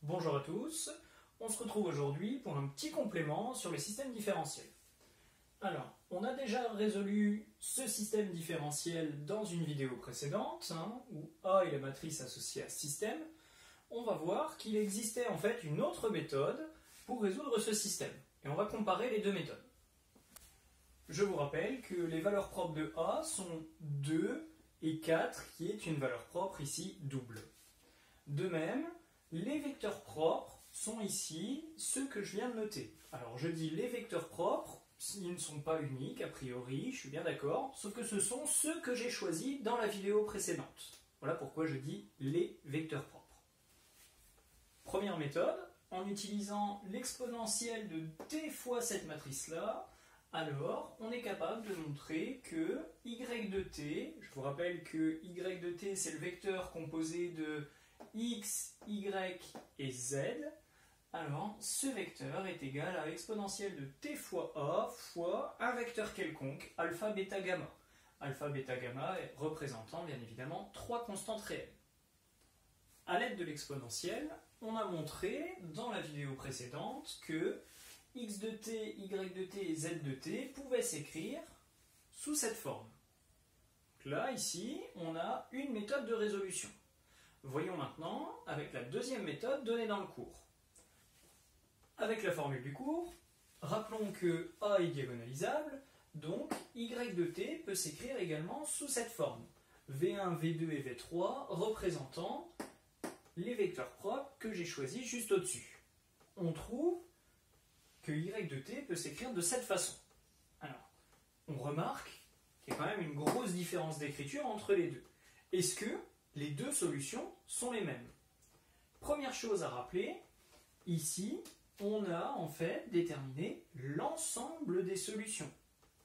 Bonjour à tous, on se retrouve aujourd'hui pour un petit complément sur le système différentiel. Alors, on a déjà résolu ce système différentiel dans une vidéo précédente, où A est la matrice associée à ce système. On va voir qu'il existait en fait une autre méthode pour résoudre ce système. Et on va comparer les deux méthodes. Je vous rappelle que les valeurs propres de A sont 2 et 4, qui est une valeur propre ici double. De même, les vecteurs propres sont ici ceux que je viens de noter. Alors je dis les vecteurs propres, ils ne sont pas uniques a priori, je suis bien d'accord, sauf que ce sont ceux que j'ai choisis dans la vidéo précédente. Voilà pourquoi je dis les vecteurs propres. Première méthode, en utilisant l'exponentielle de t fois cette matrice-là, alors on est capable de montrer que y de t, je vous rappelle que y de t c'est le vecteur composé de x, y et z, alors ce vecteur est égal à l'exponentielle de t fois a fois un vecteur quelconque, alpha, bêta, gamma. Alpha, bêta, gamma représentant bien évidemment trois constantes réelles. À l'aide de l'exponentielle, on a montré dans la vidéo précédente que x de t, y de t et z de t pouvaient s'écrire sous cette forme. Donc là, ici, on a une méthode de résolution. Voyons maintenant avec la deuxième méthode donnée dans le cours. Avec la formule du cours, rappelons que A est diagonalisable, donc y de t peut s'écrire également sous cette forme. V1, V2 et V3 représentant les vecteurs propres que j'ai choisis juste au-dessus. On trouve que y de t peut s'écrire de cette façon. Alors, on remarque qu'il y a quand même une grosse différence d'écriture entre les deux. Est-ce que les deux solutions sont les mêmes? Première chose à rappeler, ici, on a en fait déterminé l'ensemble des solutions.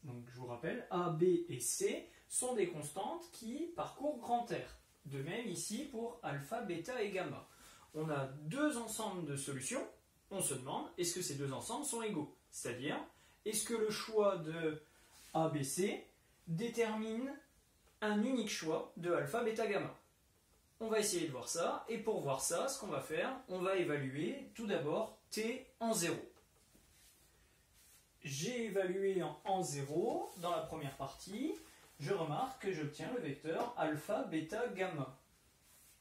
Donc je vous rappelle, A, B et C sont des constantes qui parcourent grand R. De même ici pour alpha, bêta et gamma. On a deux ensembles de solutions. On se demande, est-ce que ces deux ensembles sont égaux? C'est-à-dire, est-ce que le choix de A, B, C détermine un unique choix de alpha, bêta, gamma? On va essayer de voir ça, et pour voir ça, ce qu'on va faire, on va évaluer tout d'abord t en 0. J'ai évalué en 0 dans la première partie, je remarque que j'obtiens le vecteur alpha, bêta, gamma.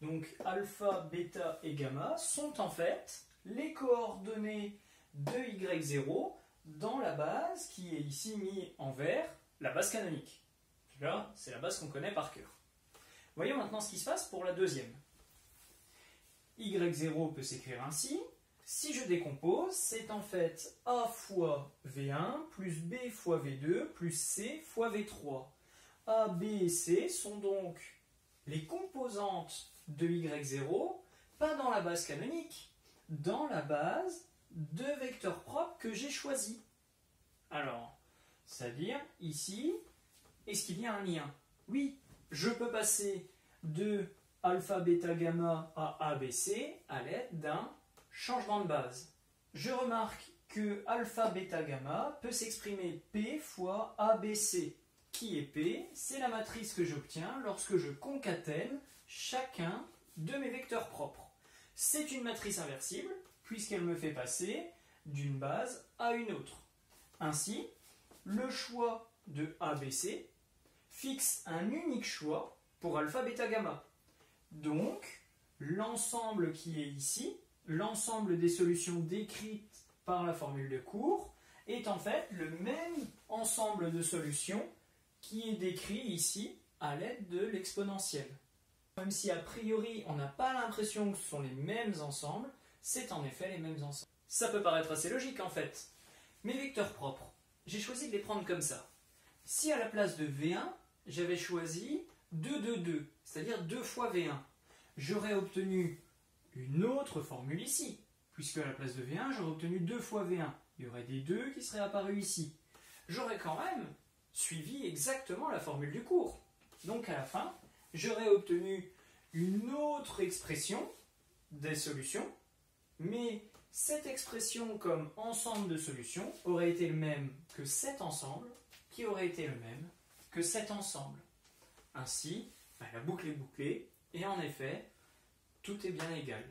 Donc alpha, bêta et gamma sont en fait les coordonnées de y0 dans la base qui est ici mise en vert, la base canonique. Là, c'est la base qu'on connaît par cœur. Voyons maintenant ce qui se passe pour la deuxième. y0 peut s'écrire ainsi. Si je décompose, c'est en fait a fois v1 plus b fois v2 plus c fois v3. A, b et c sont donc les composantes de y0, pas dans la base canonique, dans la base de vecteurs propres que j'ai choisis. Alors, c'est-à-dire ici, est-ce qu'il y a un lien? Oui, je peux passer de alpha, bêta, gamma à ABC à l'aide d'un changement de base. Je remarque que alpha, bêta, gamma peut s'exprimer P fois ABC. Qui est P? C'est la matrice que j'obtiens lorsque je concatène chacun de mes vecteurs propres. C'est une matrice inversible puisqu'elle me fait passer d'une base à une autre. Ainsi, le choix de ABC fixe un unique choix pour alpha, bêta, gamma. Donc, l'ensemble qui est ici, l'ensemble des solutions décrites par la formule de cours, est en fait le même ensemble de solutions qui est décrit ici à l'aide de l'exponentielle. Même si a priori on n'a pas l'impression que ce sont les mêmes ensembles, c'est en effet les mêmes ensembles. Ça peut paraître assez logique en fait. Mes vecteurs propres, j'ai choisi de les prendre comme ça. Si à la place de V1, j'avais choisi 2, 2, 2, c'est-à-dire 2 fois V1, j'aurais obtenu une autre formule ici, puisque à la place de V1, j'aurais obtenu 2 fois V1. Il y aurait des 2 qui seraient apparus ici. J'aurais quand même suivi exactement la formule du cours. Donc à la fin, j'aurais obtenu une autre expression des solutions, mais cette expression comme ensemble de solutions aurait été le même que cet ensemble, qui aurait été le même que cet ensemble. Ainsi, la boucle est bouclée, et en effet, tout est bien égal.